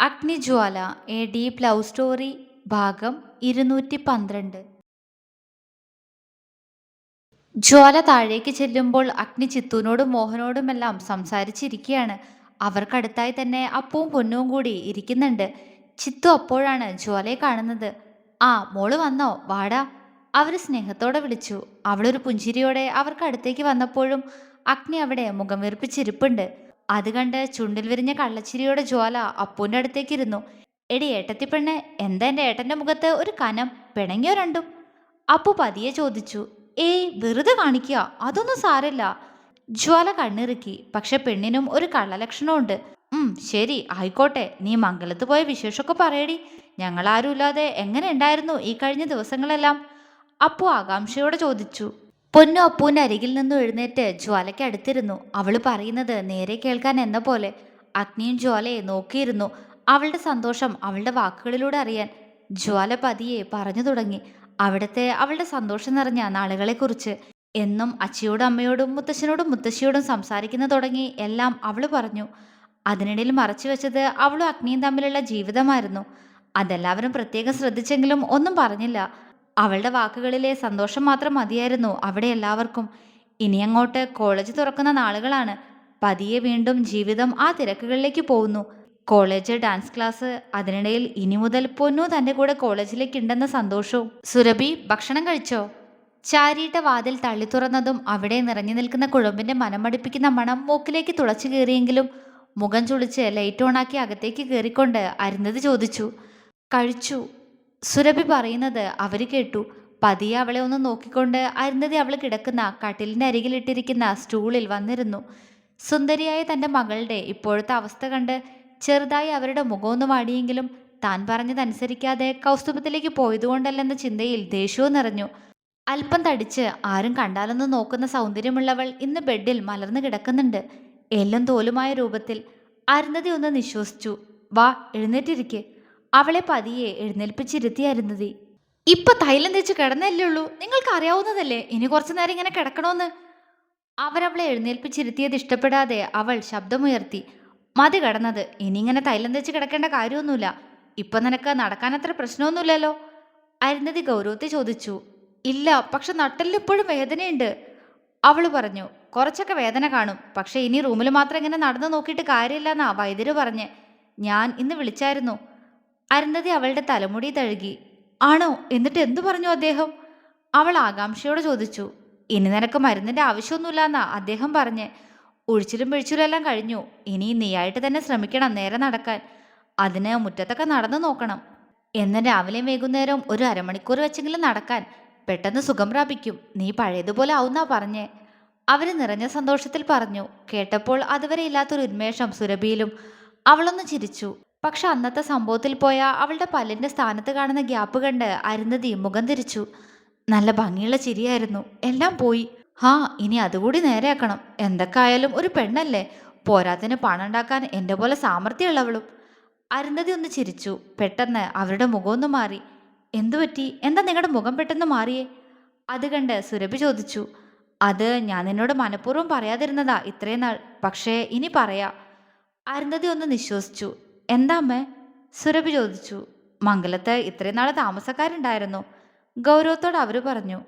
അഗ്നിജ്വാല A deep love story ഭാഗം 212. ജ്വാല താഴേക്ക് ചെല്ലുമ്പോൾ അഗ്നി ചിത്തുവിനോടും മോഹനോടുമെല്ലാം സംസാരിച്ചിരിക്കുകയാണ്. അവർക്കടുത്തായി തന്നെ അപ്പവും പൊന്നുവും കൂടി ഇരിക്കുന്നുണ്ട്. ചിത്തു അപ്പോഴാണ് ജ്വാലയെ കാണുന്നത്. ആ മോള് വന്നോ, വാടാ, അവർ സ്നേഹത്തോടെ വിളിച്ചു. അവളൊരു പുഞ്ചിരിയോടെ അവർക്ക് അടുത്തേക്ക് വന്നപ്പോഴും അഗ്നി അവിടെ മുഖം വീർപ്പിച്ചിരിപ്പുണ്ട്. അത് കണ്ട് ചുണ്ടിൽ വിരിഞ്ഞ കള്ളച്ചിരിയോടെ ജ്വാല അപ്പൂന്റെ അടുത്തേക്കിരുന്നു. എടി ഏട്ടത്തിപ്പെണ്ണെ, എന്താ എൻ്റെ ഏട്ടന്റെ മുഖത്ത് ഒരു കനം, പിണങ്ങിയോ രണ്ടും? അപ്പു പതിയെ ചോദിച്ചു. ഏയ് വെറുതെ കാണിക്കുക, അതൊന്നും സാരല്ല. ജ്വാല കണ്ണിറുക്കി. പക്ഷെ പെണ്ണിനും ഒരു കള്ളലക്ഷണമുണ്ട്. ശരി ആയിക്കോട്ടെ, നീ മംഗലത്ത് പോയ വിശേഷമൊക്കെ പറയടി. ഞങ്ങളാരുമില്ലാതെ എങ്ങനെ ഉണ്ടായിരുന്നു ഈ കഴിഞ്ഞ ദിവസങ്ങളെല്ലാം? അപ്പു ആകാംക്ഷയോടെ ചോദിച്ചു. പൊന്നു അപ്പൂന്റെ അരികിൽ നിന്നും എഴുന്നേറ്റ് ജ്വാലയ്ക്ക് അടുത്തിരുന്നു. അവള് പറയുന്നത് നേരെ കേൾക്കാൻ എന്ന പോലെ. അഗ്നിയും ജ്വാലയെ നോക്കിയിരുന്നു. അവളുടെ സന്തോഷം അവളുടെ വാക്കുകളിലൂടെ അറിയാൻ. ജ്വാല പതിയെ പറഞ്ഞു തുടങ്ങി അവളുടെ സന്തോഷം നിറഞ്ഞ നാളുകളെക്കുറിച്ച്. എന്നും അച്ഛയോടും അമ്മയോടും മുത്തശ്ശനോടും മുത്തശ്ശിയോടും സംസാരിക്കുന്ന തുടങ്ങി എല്ലാം അവള് പറഞ്ഞു. അതിനിടയിൽ മറച്ചു വെച്ചത് അവളും അഗ്നിയും തമ്മിലുള്ള ജീവിതമായിരുന്നു. അതെല്ലാവരും പ്രത്യേകം ശ്രദ്ധിച്ചെങ്കിലും ഒന്നും പറഞ്ഞില്ല. അവളുടെ വാക്കുകളിലെ സന്തോഷം മാത്രം മതിയായിരുന്നു അവിടെ എല്ലാവർക്കും. ഇനിയങ്ങോട്ട് കോളേജ് തുറക്കുന്ന നാളുകളാണ്. പതിയെ വീണ്ടും ജീവിതം ആ തിരക്കുകളിലേക്ക് പോകുന്നു. കോളേജ്, ഡാൻസ് ക്ലാസ്, അതിനിടയിൽ ഇനി മുതൽ പൊന്നു തൻ്റെ കൂടെ കോളേജിലേക്ക് ഉണ്ടെന്ന സന്തോഷവും. സുരഭി, ഭക്ഷണം കഴിച്ചോ? ചാരിയിട്ട വാതിൽ തള്ളി തുറന്നതും അവിടെ നിറഞ്ഞു നിൽക്കുന്ന കുഴമ്പിന്റെ മനമടുപ്പിക്കുന്ന മണം മൂക്കിലേക്ക് തുളച്ചു കയറിയെങ്കിലും മുഖം ചുളിച്ച് ലൈറ്റ് ഓണാക്കി അകത്തേക്ക് കയറിക്കൊണ്ട് അരുന്ധതി ചോദിച്ചു. കഴിച്ചു. സുരഭി പറയുന്നത് അവര് കേട്ടു. പതിയെ അവളെ ഒന്ന് നോക്കിക്കൊണ്ട് അരുന്ധതി അവൾ കിടക്കുന്ന കട്ടിലിന്റെ അരികിലിട്ടിരിക്കുന്ന സ്റ്റൂളിൽ വന്നിരുന്നു. സുന്ദരിയായ തൻ്റെ മകളുടെ ഇപ്പോഴത്തെ അവസ്ഥ കണ്ട് ചെറുതായി അവരുടെ മുഖമൊന്ന് വാടിയെങ്കിലും താൻ പറഞ്ഞതനുസരിക്കാതെ കൗസ്തുഭത്തിലേക്ക് പോയതുകൊണ്ടല്ലെന്ന ചിന്തയിൽ ദേഷ്യവും നിറഞ്ഞു. അല്പം തടിച്ച് ആരും കണ്ടാലൊന്നും നോക്കുന്ന സൗന്ദര്യമുള്ളവൾ ഇന്ന് ബെഡിൽ മലർന്നു കിടക്കുന്നുണ്ട്, എല്ലും തോലുമായ രൂപത്തിൽ. അരുന്ധതി ഒന്ന് നിശ്വസിച്ചു. വാ, എഴുന്നേറ്റിരിക്കെ. അവളെ പതിയെ എഴുന്നേൽപ്പിച്ചിരുത്തി അരുന്ധതി. ഇപ്പൊ തൈലം തേച്ച് കിടന്നല്ലേ ഉള്ളൂ, നിങ്ങൾക്ക് അറിയാവുന്നതല്ലേ ഇനി കുറച്ചു നേരം ഇങ്ങനെ കിടക്കണോന്ന്. അവരവളെ എഴുന്നേൽപ്പിച്ചിരുത്തിയത് ഇഷ്ടപ്പെടാതെ അവൾ ശബ്ദമുയർത്തി. മതി കിടന്നത്, ഇനി ഇങ്ങനെ തൈലം തേച്ച് കിടക്കേണ്ട കാര്യമൊന്നുമില്ല. ഇപ്പൊ നിനക്ക് നടക്കാനത്ര പ്രശ്നമൊന്നുമില്ലല്ലോ? അരുന്ധതി ഗൗരവത്തെ ചോദിച്ചു. ഇല്ല, പക്ഷെ നട്ടെല്ലിന് ഇപ്പോഴും വേദനയുണ്ട്, അവള് പറഞ്ഞു. കുറച്ചൊക്കെ വേദന കാണും, പക്ഷെ ഇനി റൂമിൽ മാത്രം ഇങ്ങനെ നടന്നു നോക്കിയിട്ട് കാര്യമില്ലെന്നാ വൈദ്യര് പറഞ്ഞ്. ഞാൻ ഇന്ന് വിളിച്ചായിരുന്നു. അരുന്ധതി അവളുടെ തലമുടി തഴുകി. ആണോ? എന്നിട്ട് എന്തു പറഞ്ഞു അദ്ദേഹം? അവൾ ആകാംക്ഷയോടെ ചോദിച്ചു. ഇനി നിനക്ക് മരുന്നിന്റെ ആവശ്യമൊന്നുമില്ലെന്നാ അദ്ദേഹം പറഞ്ഞ്. ഉഴിച്ചിലും പിഴിച്ചിലും എല്ലാം കഴിഞ്ഞു. ഇനി നീയായിട്ട് തന്നെ ശ്രമിക്കണം നേരെ നടക്കാൻ. അതിന് മുറ്റത്തൊക്കെ നടന്നു നോക്കണം. എന്ന് രാവിലെയും വൈകുന്നേരം ഒരു അരമണിക്കൂർ വെച്ചെങ്കിലും നടക്കാൻ. പെട്ടെന്ന് സുഖം പ്രാപിക്കും. നീ പഴയതുപോലെ ആവുന്നാ പറഞ്ഞേ. അവര് നിറഞ്ഞ സന്തോഷത്തിൽ പറഞ്ഞു. കേട്ടപ്പോൾ അതുവരെ ഇല്ലാത്തൊരു ഉന്മേഷം സുരഭിയിലും. അവളൊന്ന് ചിരിച്ചു. പക്ഷെ അന്നത്തെ സംഭവത്തിൽ പോയ അവളുടെ പല്ലിന്റെ സ്ഥാനത്ത് കാണുന്ന ഗ്യാപ്പ് കണ്ട് അരുന്ധതി മുഖം തിരിച്ചു. നല്ല ഭംഗിയുള്ള ചിരിയായിരുന്നു. എല്ലാം പോയി. ഇനി അതുകൂടി നേരെയാക്കണം. എന്തൊക്കെ ആയാലും ഒരു പെണ്ണല്ലേ, പോരാത്തിന് പണം ഉണ്ടാക്കാൻ എൻ്റെ പോലെ സാമർഥ്യമുള്ളവളും. അരുന്ധതി ഒന്ന് ചിരിച്ചു. പെട്ടെന്ന് അവരുടെ മുഖമൊന്ന് മാറി. എന്തു പറ്റി? എന്താ നിങ്ങളുടെ മുഖം പെട്ടെന്ന് മാറിയേ? അത് കണ്ട് സുരഭി ചോദിച്ചു. അത് ഞാൻ നിന്നോട് മനഃപൂർവ്വം പറയാതിരുന്നതാ ഇത്രയും നാൾ, പക്ഷേ ഇനി പറയാ. അരുന്ധതി ഒന്ന് നിശ്വസിച്ചു. എന്താ അമ്മേ? സുരഭി ചോദിച്ചു. മംഗലത്ത് ഇത്രയും നാള് താമസക്കാരുണ്ടായിരുന്നു, ഗൗരവത്തോട് അവര് പറഞ്ഞു.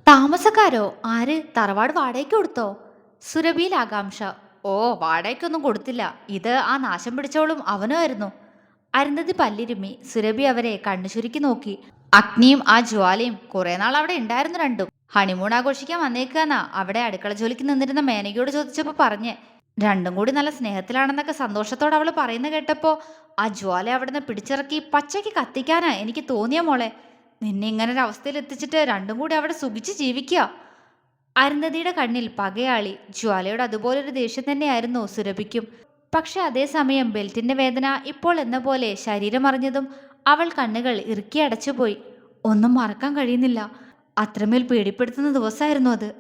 താമസക്കാരോ? ആര്? തറവാട് വാടകയ്ക്ക് കൊടുത്തോ? സുരഭിയിൽ ആകാംക്ഷ. ഓ, വാടകയ്ക്കൊന്നും കൊടുത്തില്ല. ഇത് ആ നാശം പിടിച്ചവളും അവനുമായിരുന്നു. അരുന്ധതി പല്ലിരുമ്മി. സുരഭി അവരെ കണ്ണു ചുരുക്കി നോക്കി. അഗ്നിയും ആ ജ്വാലയും കുറെ നാൾ അവിടെ ഉണ്ടായിരുന്നു രണ്ടും. ഹണിമൂൺ ആഘോഷിക്കാൻ വന്നേക്കാന്നാ അവിടെ അടുക്കള ജോലിക്ക് നിന്നിരുന്ന മേനകയോട് ചോദിച്ചപ്പോ പറഞ്ഞ്. രണ്ടും കൂടി നല്ല സ്നേഹത്തിലാണെന്നൊക്കെ സന്തോഷത്തോടെ അവള് പറയുന്ന കേട്ടപ്പോ ആ ജ്വാല അവിടുന്ന് പിടിച്ചിറക്കി പച്ചയ്ക്ക് കത്തിക്കാനാ എനിക്ക് തോന്നിയ മോളെ. നിന്നെ ഇങ്ങനൊരു അവസ്ഥയിൽ എത്തിച്ചിട്ട് രണ്ടും കൂടി അവിടെ സുഖിച്ച് ജീവിക്കുക. അരുന്ധതിയുടെ കണ്ണിൽ പകയാളി. ജ്വാലയോട് അതുപോലൊരു ദേഷ്യം തന്നെയായിരുന്നു സുരഭിക്കും. പക്ഷെ അതേസമയം ബെൽറ്റിന്റെ വേദന ഇപ്പോൾ എന്ന പോലെ ശരീരം അറിഞ്ഞതും അവൾ കണ്ണുകൾ ഇറുക്കി അടച്ചുപോയി. ഒന്നും മറക്കാൻ കഴിയുന്നില്ല. അത്രമേൽ പേടിപ്പെടുത്തുന്ന ദിവസമായിരുന്നു അത്.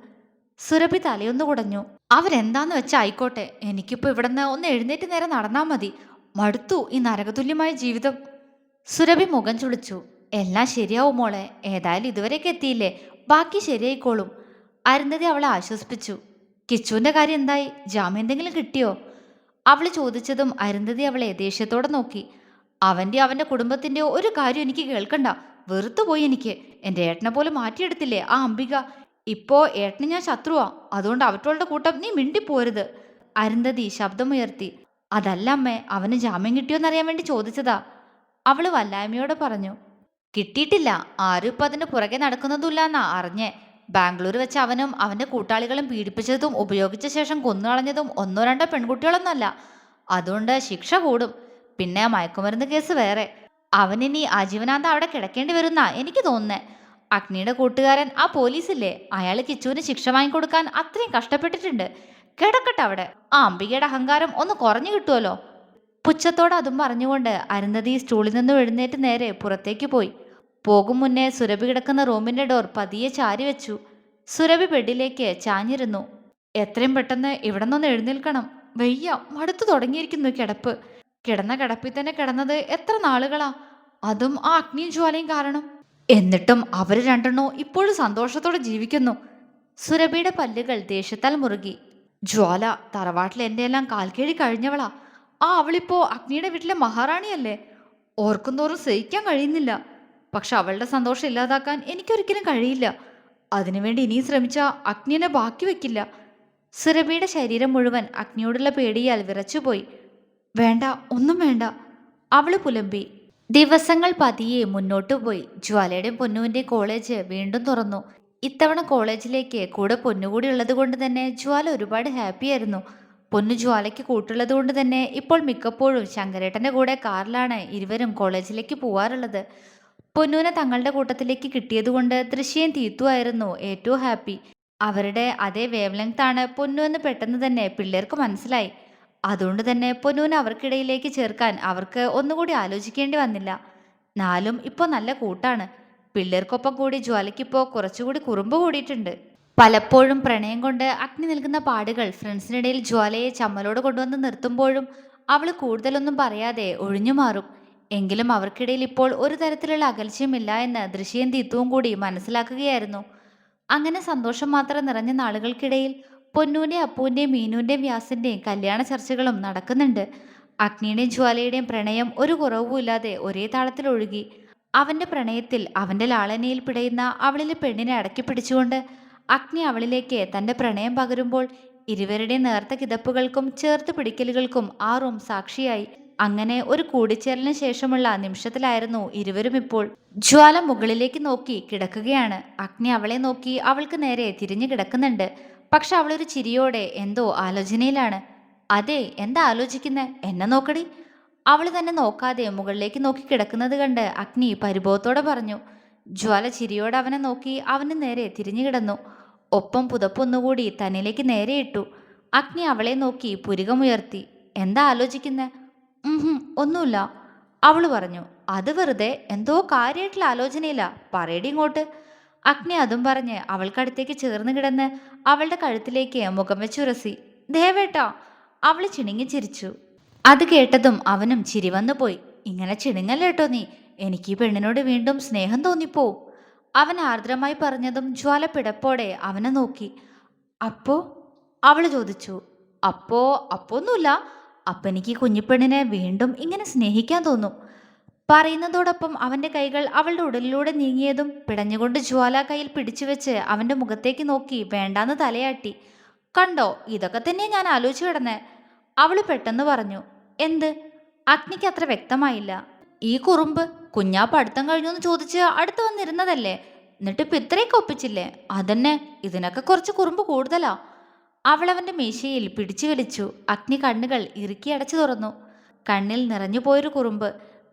സുരഭി തലയൊന്നു കുടഞ്ഞു. അവരെന്താന്ന് വെച്ചാ ആയിക്കോട്ടെ, എനിക്കിപ്പോ ഇവിടുന്ന് ഒന്ന് എഴുന്നേറ്റ് നേരെ നടന്നാ മതി. മടുത്തു ഈ നരകതുല്യമായ ജീവിതം. സുരഭി മുഖം ചുളിച്ചു. എല്ലാം ശരിയാവും മോളെ, ഏതായാലും ഇതുവരെയൊക്കെ എത്തിയില്ലേ, ബാക്കി ശരിയായിക്കോളും. അരുന്ധതി അവളെ ആശ്വസിപ്പിച്ചു. കിച്ചുവിന്റെ കാര്യം എന്തായി? ജാമ്യം എന്തെങ്കിലും കിട്ടിയോ? അവൾ ചോദിച്ചതും അരുന്ധതി അവളെ ദേഷ്യത്തോടെ നോക്കി. അവന്റെ കുടുംബത്തിന്റെ ഒരു കാര്യം എനിക്ക് കേൾക്കണ്ട. വെറുത്തുപോയി എനിക്ക്. എന്റെ ഏട്ടനെ പോലെ മാറ്റിയെടുത്തില്ലേ ആ അംബിക. ഇപ്പോ ഏട്ടന് ഞാൻ ശത്രുവാ. അതുകൊണ്ട് അവറ്റോളുടെ കൂട്ടം നീ മിണ്ടിപ്പോരുത്. അരുന്ധതി ശബ്ദമുയർത്തി. അതല്ല അമ്മേ, അവന് ജാമ്യം കിട്ടിയോന്നറിയാൻ വേണ്ടി ചോദിച്ചതാ. അവള് വല്ലായ്മയോടെ പറഞ്ഞു. കിട്ടിയിട്ടില്ല. ആരും ഇപ്പൊ അതിന് പുറകെ നടക്കുന്നതുമില്ലെന്നാ അറിഞ്ഞേ. ബാംഗ്ലൂർ വെച്ച് അവനും അവന്റെ കൂട്ടാളികളും പീഡിപ്പിച്ചതും ഉപയോഗിച്ച ശേഷം കൊന്നുകളഞ്ഞതും ഒന്നോ രണ്ടോ പെൺകുട്ടികളൊന്നല്ല. അതുകൊണ്ട് ശിക്ഷ കൂടും. പിന്നെ മയക്കുമരുന്ന് കേസ് വേറെ. അവനിനി ആജീവനാന്തം അവിടെ കിടക്കേണ്ടി വരുന്നാ എനിക്ക് തോന്നുന്നേ. അഗ്നിയുടെ കൂട്ടുകാരൻ ആ പോലീസില്ലേ, അയാൾ കിച്ചുവിന് ശിക്ഷ വാങ്ങിക്കൊടുക്കാൻ അത്രയും കഷ്ടപ്പെട്ടിട്ടുണ്ട്. കിടക്കട്ടെ അവിടെ. ആ അംബികയുടെ അഹങ്കാരം ഒന്ന് കുറഞ്ഞു കിട്ടുമല്ലോ. പുച്ഛത്തോടെ അതും പറഞ്ഞുകൊണ്ട് അരുന്ധതി സ്റ്റൂളിൽ നിന്നും എഴുന്നേറ്റ് നേരെ പുറത്തേക്ക് പോയി. പോകും മുന്നേ സുരഭി കിടക്കുന്ന റൂമിന്റെ ഡോർ പതിയെ ചാരി വെച്ചു. സുരഭി ബെഡിലേക്ക് ചാഞ്ഞിരുന്നു. എത്രയും പെട്ടെന്ന് ഇവിടെ നിന്ന് എഴുന്നേൽക്കണം. വയ്യ, മടുത്തു തുടങ്ങിയിരിക്കുന്നു കിടപ്പ്. കിടന്ന കിടപ്പിൽ തന്നെ കിടന്നത് എത്ര നാളുകളാ. അതും ആ അഗ്നിയും ജ്വാലയും കാരണം. എന്നിട്ടും അവര് രണ്ടെണ്ണോ ഇപ്പോഴും സന്തോഷത്തോടെ ജീവിക്കുന്നു. സുരഭിയുടെ പല്ലുകൾ ദേഷ്യത്താൽ മുറുകി. ജ്വാല തറവാട്ടിൽ എന്റെ എല്ലാം കാൽക്കീഴി കഴിഞ്ഞവളാ. ആ അവളിപ്പോ അഗ്നിയുടെ വീട്ടിലെ മഹാറാണിയല്ലേ. ഓർക്കുന്തോറും സഹിക്കാൻ കഴിയുന്നില്ല. പക്ഷെ അവളുടെ സന്തോഷം ഇല്ലാതാക്കാൻ എനിക്കൊരിക്കലും കഴിയില്ല. അതിനുവേണ്ടി ഇനിയും ശ്രമിച്ച അഗ്നിയെ ബാക്കി വെക്കില്ല. സുരഭിയുടെ ശരീരം മുഴുവൻ അഗ്നിയോടുള്ള പേടിയാൽ വിറച്ചുപോയി. വേണ്ട, ഒന്നും വേണ്ട, അവള് പുലമ്പി. ദിവസങ്ങൾ പതിയെ മുന്നോട്ടു പോയി. ജ്വാലയുടെ പൊന്നുവിന്റെ കോളേജ് വീണ്ടും തുറന്നു. ഇത്തവണ കോളേജിലേക്ക് കൂടെ പൊന്നുകൂടി ഉള്ളത് കൊണ്ട് തന്നെ ജ്വാല ഒരുപാട് ഹാപ്പിയായിരുന്നു. പൊന്നു ജ്വാലയ്ക്ക് കൂട്ടുള്ളത് കൊണ്ട് തന്നെ ഇപ്പോൾ മിക്കപ്പോഴും ശങ്കരേട്ടന്റെ കൂടെ കാറിലാണ് ഇരുവരും കോളേജിലേക്ക് പോവാറുള്ളത്. പൊന്നുവിനെ തങ്ങളുടെ കൂട്ടത്തിലേക്ക് കിട്ടിയതുകൊണ്ട് തൃശ്ശിയും തീത്തുമായിരുന്നു ഏറ്റവും ഹാപ്പി. അവരുടെ അതേ വേവ് ലെങ്ത് ആണ് പൊന്നു എന്ന് പെട്ടെന്ന് തന്നെ പിള്ളേർക്ക് മനസ്സിലായി. അതുകൊണ്ട് തന്നെ പൊന്നുവിനെ അവർക്കിടയിലേക്ക് ചേർക്കാൻ അവർക്ക് ഒന്നുകൂടി ആലോചിക്കേണ്ടി വന്നില്ല. നാലും ഇപ്പോൾ നല്ല കൂട്ടാണ്. പിള്ളേർക്കൊപ്പം കൂടി ജ്വാലയ്ക്കിപ്പോൾ കുറച്ചുകൂടി കുറുമ്പ് കൂടിയിട്ടുണ്ട്. പലപ്പോഴും പ്രണയം കൊണ്ട് അഗ്നി നിൽക്കുന്ന പാടുകൾ ഫ്രണ്ട്സിനിടയിൽ ജ്വാലയെ ചമ്മലോട് കൊണ്ടുവന്ന് നിർത്തുമ്പോഴും അവൾ കൂടുതലൊന്നും പറയാതെ ഒഴിഞ്ഞു മാറും. എങ്കിലും അവർക്കിടയിൽ ഇപ്പോൾ ഒരു തരത്തിലുള്ള അകൽച്ചയുമില്ല എന്ന് ദൃശ്യയും തീത്തുവും കൂടി മനസ്സിലാക്കുകയായിരുന്നു. അങ്ങനെ സന്തോഷം മാത്രം നിറഞ്ഞ നാളുകൾക്കിടയിൽ പൊന്നൂന്റെ അപ്പൂന്റെയും മീനുവിന്റെയും വ്യാസിന്റെയും കല്യാണ ചർച്ചകളും നടക്കുന്നുണ്ട്. അഗ്നിയുടെയും ജ്വാലയുടെയും പ്രണയം ഒരു കുറവുമില്ലാതെ ഒരേ താളത്തിൽ ഒഴുകി. അവന്റെ പ്രണയത്തിൽ അവന്റെ ലാളനയിൽ പിടയുന്ന അവളിലെ പെണ്ണിനെ അടക്കി പിടിച്ചുകൊണ്ട് അഗ്നി അവളിലേക്ക് തന്റെ പ്രണയം പകരുമ്പോൾ ഇരുവരുടെയും നേർത്ത കിതപ്പുകൾക്കും ചേർത്ത് പിടിക്കലുകൾക്കും ആ റൂം സാക്ഷിയായി. അങ്ങനെ ഒരു കൂടിച്ചേരലിന് ശേഷമുള്ള നിമിഷത്തിലായിരുന്നു ഇരുവരും ഇപ്പോൾ. ജ്വാല മുകളിലേക്ക് നോക്കി കിടക്കുകയാണ്. അഗ്നി അവളെ നോക്കി അവൾക്ക് നേരെ തിരിഞ്ഞു കിടക്കുന്നുണ്ട്. പക്ഷെ അവളൊരു ചിരിയോടെ എന്തോ ആലോചനയിലാണ്. അതെ, എന്താ ആലോചിക്കുന്നെ? എന്നെ നോക്കടി. അവൾ തന്നെ നോക്കാതെ മുകളിലേക്ക് നോക്കി കിടക്കുന്നത് കണ്ട് അഗ്നി പരിഭവത്തോടെ പറഞ്ഞു. ജ്വാല ചിരിയോടെ അവനെ നോക്കി അവന് നേരെ തിരിഞ്ഞു കിടന്നു. ഒപ്പം പുതപ്പൊന്നുകൂടി തന്നിലേക്ക് നേരെ ഇട്ടു. അഗ്നി അവളെ നോക്കി പുരികമുയർത്തി. എന്താ ആലോചിക്കുന്നെ? ഒന്നുമില്ല, അവള് പറഞ്ഞു. അത് വെറുതെ എന്തോ കാര്യമായിട്ടുള്ള ആലോചനയില്ല, പറയടി ഇങ്ങോട്ട്. അഗ്നി അതും പറഞ്ഞ് അവൾക്കടുത്തേക്ക് ചേർന്ന് കിടന്ന് അവളുടെ കഴുത്തിലേക്ക് മുഖം വെച്ചുരസി. ദേവേട്ടാ, അവള് ചിണുങ്ങി ചിരിച്ചു. അത് കേട്ടതും അവനും ചിരി വന്നു പോയി. ഇങ്ങനെ ചിണുങ്ങല്ലേട്ടോ നീ, എനിക്ക് ഈ പെണ്ണിനോട് വീണ്ടും സ്നേഹം തോന്നിപ്പോവും. അവൻ ആർദ്രമായി പറഞ്ഞതും ജ്വാല പിടപ്പോടെ അവനെ നോക്കി. അപ്പോ? അവള് ചോദിച്ചു. അപ്പോന്നുമില്ല. അപ്പം എനിക്ക് കുഞ്ഞിപ്പെണ്ണിനെ വീണ്ടും ഇങ്ങനെ സ്നേഹിക്കാൻ തോന്നും. പറയുന്നതോടൊപ്പം അവന്റെ കൈകൾ അവളുടെ ഉടലിലൂടെ നീങ്ങിയതും പിടഞ്ഞുകൊണ്ട് ജ്വാല കയ്യിൽ പിടിച്ചു വെച്ച് അവന്റെ മുഖത്തേക്ക് നോക്കി വേണ്ടാന്ന് തലയാട്ടി. കണ്ടോ, ഇതൊക്കെ തന്നെ ഞാൻ ആലോചിച്ചു കിടന്നേ, അവള് പെട്ടെന്ന് പറഞ്ഞു. എന്ത്? അഗ്നിക്ക് അത്ര വ്യക്തമായില്ല. ഈ കുറുമ്പ്. കുഞ്ഞാ പഠിത്തം കഴിഞ്ഞു എന്ന് ചോദിച്ച് അടുത്ത് വന്നിരുന്നതല്ലേ, എന്നിട്ട് ഇപ്പം ഇത്രയൊക്കെ ഒപ്പിച്ചില്ലേ? അതന്നെ, ഇതിനൊക്കെ കുറച്ച് കുറുമ്പ് കൂടുതലാ. അവളവന്റെ മീശയിൽ പിടിച്ചു വലിച്ചു. അഗ്നി കണ്ണുകൾ ഇറുക്കി അടച്ചു തുറന്നു. കണ്ണിൽ നിറഞ്ഞു പോയൊരു കുറുമ്പ്.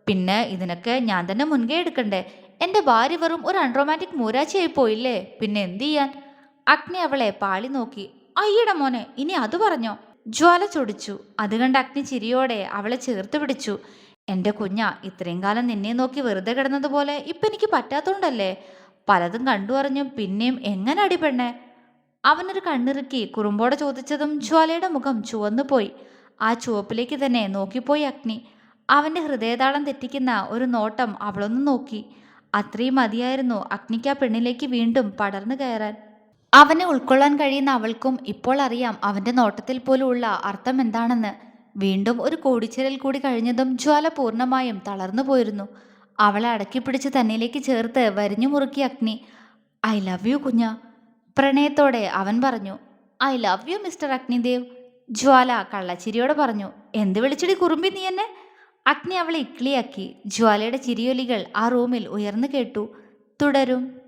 പിന്നെ ഇതിനൊക്കെ ഞാൻ തന്നെ മുൻകൈ എടുക്കണ്ടേ? എന്റെ ഭാര്യ വെറും ഒരു അൺറൊമാൻറ്റിക് മൂരാച്ചിയായി പോയില്ലേ, പിന്നെ എന്ത് ചെയ്യാൻ? അഗ്നി അവളെ പാളി നോക്കി. അയ്യട മോനെ, ഇനി അത് പറഞ്ഞോ? ജ്വാല ചൊടിച്ചു. അത് കണ്ട് അഗ്നി ചിരിയോടെ അവളെ ചേർത്ത് പിടിച്ചു. എന്റെ കുഞ്ഞാ, ഇത്രയും കാലം നിന്നെ നോക്കി വെറുതെ കിടന്നതുപോലെ ഇപ്പം എനിക്ക് പറ്റാത്തോണ്ടല്ലേ? പലതും കണ്ടു അറിഞ്ഞും പിന്നെയും എങ്ങനെ അടി പെണ്ണേ? അവനൊരു കണ്ണിറുക്കി കുറുമ്പോടെ ചോദിച്ചതും ജ്വാലയുടെ മുഖം ചുവന്നു പോയി. ആ ചുവപ്പിലേക്ക് തന്നെ നോക്കിപ്പോയി അഗ്നി. അവന്റെ ഹൃദയതാളം തെറ്റിക്കുന്ന ഒരു നോട്ടം അവളൊന്ന് നോക്കി. അത്രയും മതിയായിരുന്നു അഗ്നിക്ക് ആ പെണ്ണിലേക്ക് വീണ്ടും പടർന്നു കയറാൻ. അവനെ ഉൾക്കൊള്ളാൻ കഴിയുന്ന അവൾക്കും ഇപ്പോൾ അറിയാം അവന്റെ നോട്ടത്തിൽ പോലും ഉള്ള അർത്ഥം എന്താണെന്ന്. വീണ്ടും ഒരു കൂടിച്ചേരൽ കൂടി കഴിഞ്ഞതും ജ്വാല പൂർണ്ണമായും തളർന്നു പോയിരുന്നു. അവളെ അടക്കിപ്പിടിച്ച് തന്നിലേക്ക് ചേർത്ത് വരിഞ്ഞു മുറുക്കി അഗ്നി. ഐ ലവ് യു കുഞ്ഞ, പ്രണയത്തോടെ അവൻ പറഞ്ഞു. I love you mister Agnidev, ജ്വാല കള്ളച്ചിരിയോടെ പറഞ്ഞു. എന്ത് വിളിച്ചടി കുറുമ്പി നീ എന്നെ? അഗ്നി അവളെ ഇക്ലിയാക്കി. ജ്വാലയുടെ ചിരിയൊലികൾ ആ റൂമിൽ ഉയർന്നു കേട്ടു. തുടരും.